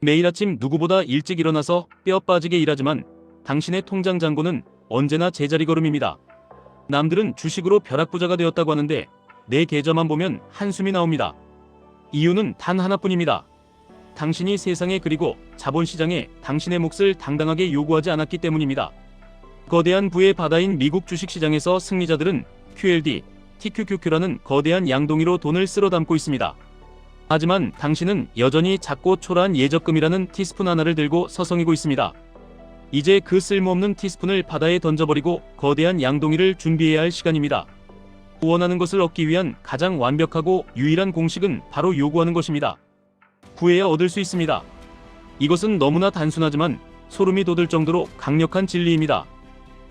매일 아침 누구보다 일찍 일어나서 뼈 빠지게 일하지만 당신의 통장 잔고는 언제나 제자리 걸음입니다. 남들은 주식으로 벼락부자가 되었다고 하는데 내 계좌만 보면 한숨이 나옵니다. 이유는 단 하나뿐입니다. 당신이 세상에 그리고 자본시장에 당신의 몫을 당당하게 요구하지 않았기 때문입니다. 거대한 부의 바다인 미국 주식시장에서 승리자들은 QLD, TQQQ라는 거대한 양동이로 돈을 쓸어 담고 있습니다. 하지만 당신은 여전히 작고 초라한 예적금이라는 티스푼 하나를 들고 서성이고 있습니다. 이제 그 쓸모없는 티스푼을 바다에 던져버리고 거대한 양동이를 준비해야 할 시간입니다. 원하는 것을 얻기 위한 가장 완벽하고 유일한 공식은 바로 요구하는 것입니다. 구해야 얻을 수 있습니다. 이것은 너무나 단순하지만 소름이 돋을 정도로 강력한 진리입니다.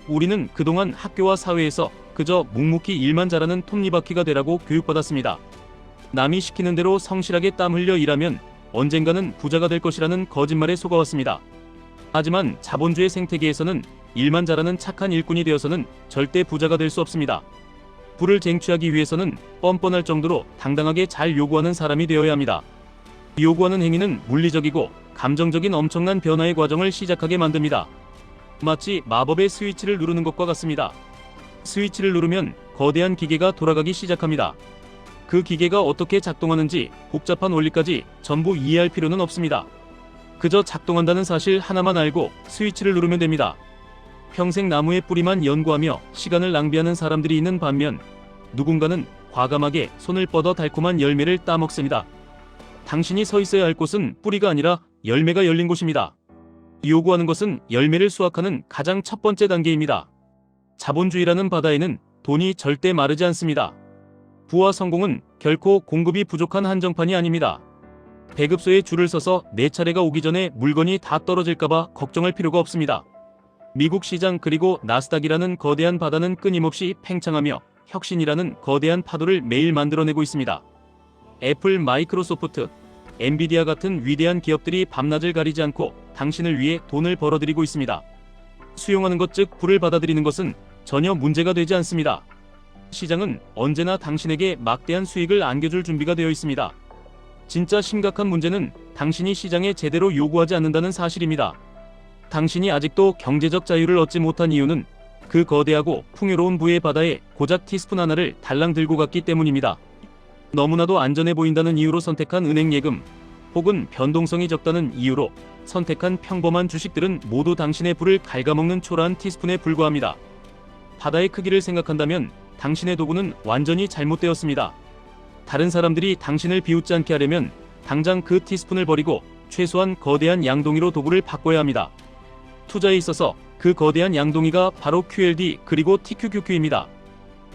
우리는 그동안 학교와 사회에서 그저 묵묵히 일만 잘하는 톱니바퀴가 되라고 교육받았습니다. 남이 시키는 대로 성실하게 땀 흘려 일하면 언젠가는 부자가 될 것이라는 거짓말에 속아왔습니다. 하지만 자본주의 생태계에서는 일만 잘하는 착한 일꾼이 되어서는 절대 부자가 될 수 없습니다. 부를 쟁취하기 위해서는 뻔뻔할 정도로 당당하게 잘 요구하는 사람이 되어야 합니다. 요구하는 행위는 물리적이고 감정적인 엄청난 변화의 과정을 시작하게 만듭니다. 마치 마법의 스위치를 누르는 것과 같습니다. 스위치를 누르면 거대한 기계가 돌아가기 시작합니다. 그 기계가 어떻게 작동하는지 복잡한 원리까지 전부 이해할 필요는 없습니다. 그저 작동한다는 사실 하나만 알고 스위치를 누르면 됩니다. 평생 나무의 뿌리만 연구하며 시간을 낭비하는 사람들이 있는 반면 누군가는 과감하게 손을 뻗어 달콤한 열매를 따먹습니다. 당신이 서 있어야 할 곳은 뿌리가 아니라 열매가 열린 곳입니다. 요구하는 것은 열매를 수확하는 가장 첫 번째 단계입니다. 자본주의라는 바다에는 돈이 절대 마르지 않습니다. 부와 성공은 결코 공급이 부족한 한정판이 아닙니다. 배급소에 줄을 서서 내 차례가 오기 전에 물건이 다 떨어질까봐 걱정할 필요가 없습니다. 미국 시장 그리고 나스닥이라는 거대한 바다는 끊임없이 팽창하며 혁신이라는 거대한 파도를 매일 만들어내고 있습니다. 애플, 마이크로소프트, 엔비디아 같은 위대한 기업들이 밤낮을 가리지 않고 당신을 위해 돈을 벌어들이고 있습니다. 수용하는 것 즉 부를 받아들이는 것은 전혀 문제가 되지 않습니다. 시장은 언제나 당신에게 막대한 수익을 안겨줄 준비가 되어 있습니다. 진짜 심각한 문제는 당신이 시장에 제대로 요구하지 않는다는 사실입니다. 당신이 아직도 경제적 자유를 얻지 못한 이유는 그 거대하고 풍요로운 부의 바다에 고작 티스푼 하나를 달랑 들고 갔기 때문입니다. 너무나도 안전해 보인다는 이유로 선택한 은행 예금, 혹은 변동성이 적다는 이유로 선택한 평범한 주식들은 모두 당신의 부를 갉아먹는 초라한 티스푼에 불과합니다. 바다의 크기를 생각한다면 당신의 도구는 완전히 잘못되었습니다. 다른 사람들이 당신을 비웃지 않게 하려면 당장 그 티스푼을 버리고 최소한 거대한 양동이로 도구를 바꿔야 합니다. 투자에 있어서 그 거대한 양동이가 바로 QLD 그리고 TQQQ입니다.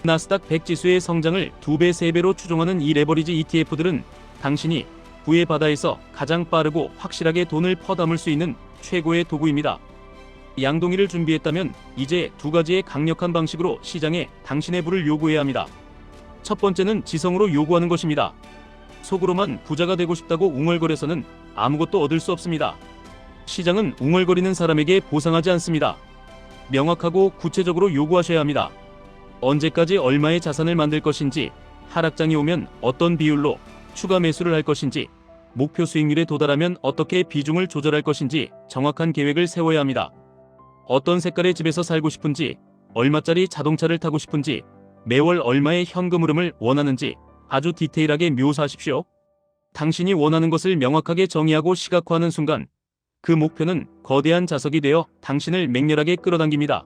나스닥 100 지수의 성장을 2배, 3배로 추종하는 이 레버리지 ETF들은 당신이 부의 바다에서 가장 빠르고 확실하게 돈을 퍼담을 수 있는 최고의 도구입니다. 양동이를 준비했다면 이제 두 가지의 강력한 방식으로 시장에 당신의 부를 요구해야 합니다. 첫 번째는 지성으로 요구하는 것입니다. 속으로만 부자가 되고 싶다고 웅얼거려서는 아무것도 얻을 수 없습니다. 시장은 웅얼거리는 사람에게 보상하지 않습니다. 명확하고 구체적으로 요구하셔야 합니다. 언제까지 얼마의 자산을 만들 것인지, 하락장이 오면 어떤 비율로 추가 매수를 할 것인지, 목표 수익률에 도달하면 어떻게 비중을 조절할 것인지 정확한 계획을 세워야 합니다. 어떤 색깔의 집에서 살고 싶은지, 얼마짜리 자동차를 타고 싶은지, 매월 얼마의 현금 흐름을 원하는지 아주 디테일하게 묘사하십시오. 당신이 원하는 것을 명확하게 정의하고 시각화하는 순간 그 목표는 거대한 자석이 되어 당신을 맹렬하게 끌어당깁니다.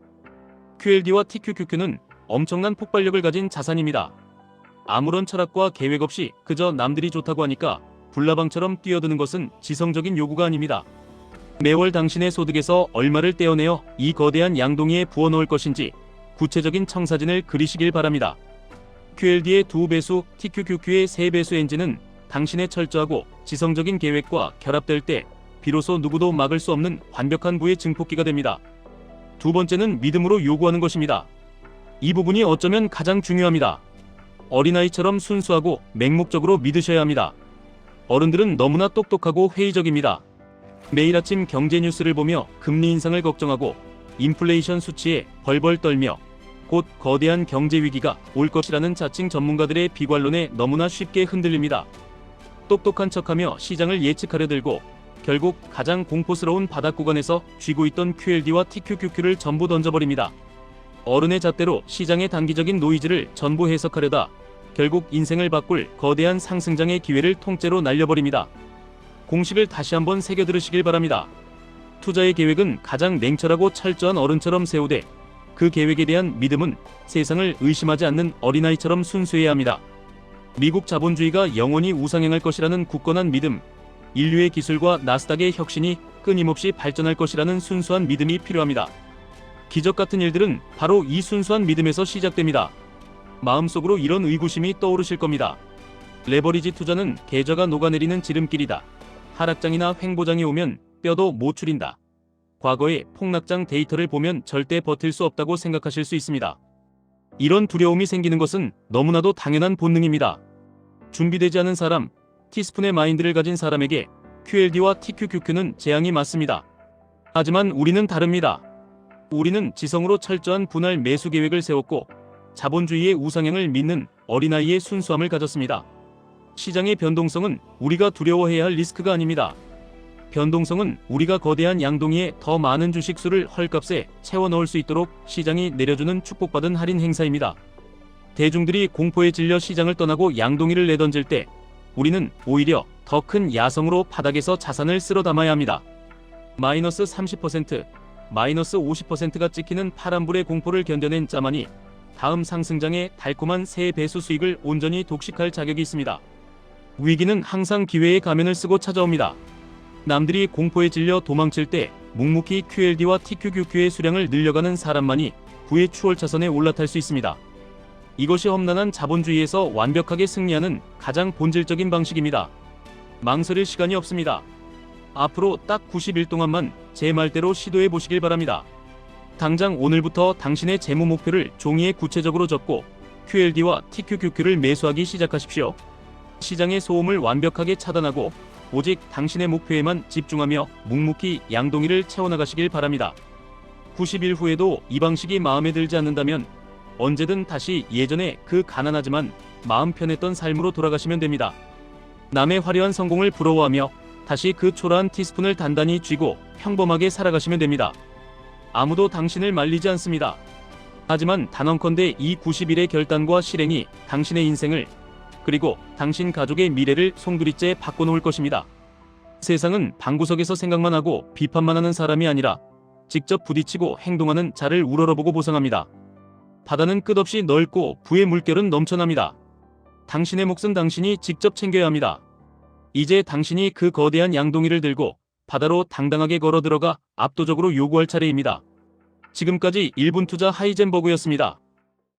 QLD와 TQQQ는 엄청난 폭발력을 가진 자산입니다. 아무런 철학과 계획 없이 그저 남들이 좋다고 하니까 불나방처럼 뛰어드는 것은 지성적인 요구가 아닙니다. 매월 당신의 소득에서 얼마를 떼어내어 이 거대한 양동이에 부어넣을 것인지 구체적인 청사진을 그리시길 바랍니다. QLD의 2배수, TQQQ의 3배수 엔진은 당신의 철저하고 지성적인 계획과 결합될 때 비로소 누구도 막을 수 없는 완벽한 부의 증폭기가 됩니다. 두 번째는 믿음으로 요구하는 것입니다. 이 부분이 어쩌면 가장 중요합니다. 어린아이처럼 순수하고 맹목적으로 믿으셔야 합니다. 어른들은 너무나 똑똑하고 회의적입니다. 매일 아침 경제 뉴스를 보며 금리 인상을 걱정하고 인플레이션 수치에 벌벌 떨며 곧 거대한 경제 위기가 올 것이라는 자칭 전문가들의 비관론에 너무나 쉽게 흔들립니다. 똑똑한 척하며 시장을 예측하려 들고 결국 가장 공포스러운 바닥 구간에서 쥐고 있던 QLD와 TQQQ를 전부 던져버립니다. 어른의 잣대로 시장의 단기적인 노이즈를 전부 해석하려다 결국 인생을 바꿀 거대한 상승장의 기회를 통째로 날려버립니다. 공식을 다시 한번 새겨 들으시길 바랍니다. 투자의 계획은 가장 냉철하고 철저한 어른처럼 세우되 그 계획에 대한 믿음은 세상을 의심하지 않는 어린아이처럼 순수해야 합니다. 미국 자본주의가 영원히 우상향할 것이라는 굳건한 믿음, 인류의 기술과 나스닥의 혁신이 끊임없이 발전할 것이라는 순수한 믿음이 필요합니다. 기적 같은 일들은 바로 이 순수한 믿음에서 시작됩니다. 마음속으로 이런 의구심이 떠오르실 겁니다. 레버리지 투자는 계좌가 녹아내리는 지름길이다. 하락장이나 횡보장이 오면 뼈도 못 추린다. 과거의 폭락장 데이터를 보면 절대 버틸 수 없다고 생각하실 수 있습니다. 이런 두려움이 생기는 것은 너무나도 당연한 본능입니다. 준비되지 않은 사람, 티스푼의 마인드를 가진 사람에게 QLD와 TQQQ는 재앙이 맞습니다. 하지만 우리는 다릅니다. 우리는 지성으로 철저한 분할 매수 계획을 세웠고 자본주의의 우상향을 믿는 어린아이의 순수함을 가졌습니다. 시장의 변동성은 우리가 두려워해야 할 리스크가 아닙니다. 변동성은 우리가 거대한 양동이에 더 많은 주식수를 헐값에 채워 넣을 수 있도록 시장이 내려주는 축복받은 할인 행사입니다. 대중들이 공포에 질려 시장을 떠나고 양동이를 내던질 때 우리는 오히려 더 큰 야성으로 바닥에서 자산을 쓸어 담아야 합니다. 마이너스 30%, 마이너스 50%가 찍히는 파란불의 공포를 견뎌낸 짜만이 다음 상승장의 달콤한 새 배수 수익을 온전히 독식할 자격이 있습니다. 위기는 항상 기회의 가면을 쓰고 찾아옵니다. 남들이 공포에 질려 도망칠 때 묵묵히 QLD와 TQQQ의 수량을 늘려가는 사람만이 부의 추월차선에 올라탈 수 있습니다. 이것이 험난한 자본주의에서 완벽하게 승리하는 가장 본질적인 방식입니다. 망설일 시간이 없습니다. 앞으로 딱 90일 동안만 제 말대로 시도해 보시길 바랍니다. 당장 오늘부터 당신의 재무 목표를 종이에 구체적으로 적고 QLD와 TQQQ를 매수하기 시작하십시오. 시장의 소음을 완벽하게 차단하고 오직 당신의 목표에만 집중하며 묵묵히 양동이를 채워나가시길 바랍니다. 90일 후에도 이 방식이 마음에 들지 않는다면 언제든 다시 예전에 그 가난하지만 마음 편했던 삶으로 돌아가시면 됩니다. 남의 화려한 성공을 부러워하며 다시 그 초라한 티스푼을 단단히 쥐고 평범하게 살아가시면 됩니다. 아무도 당신을 말리지 않습니다. 하지만 단언컨대 이 90일의 결단과 실행이 당신의 인생을 그리고 당신 가족의 미래를 송두리째 바꿔놓을 것입니다. 세상은 방구석에서 생각만 하고 비판만 하는 사람이 아니라 직접 부딪히고 행동하는 자를 우러러보고 보상합니다. 바다는 끝없이 넓고 부의 물결은 넘쳐납니다. 당신의 몫은 당신이 직접 챙겨야 합니다. 이제 당신이 그 거대한 양동이를 들고 바다로 당당하게 걸어 들어가 압도적으로 요구할 차례입니다. 지금까지 1분 투자 하이젠버그였습니다.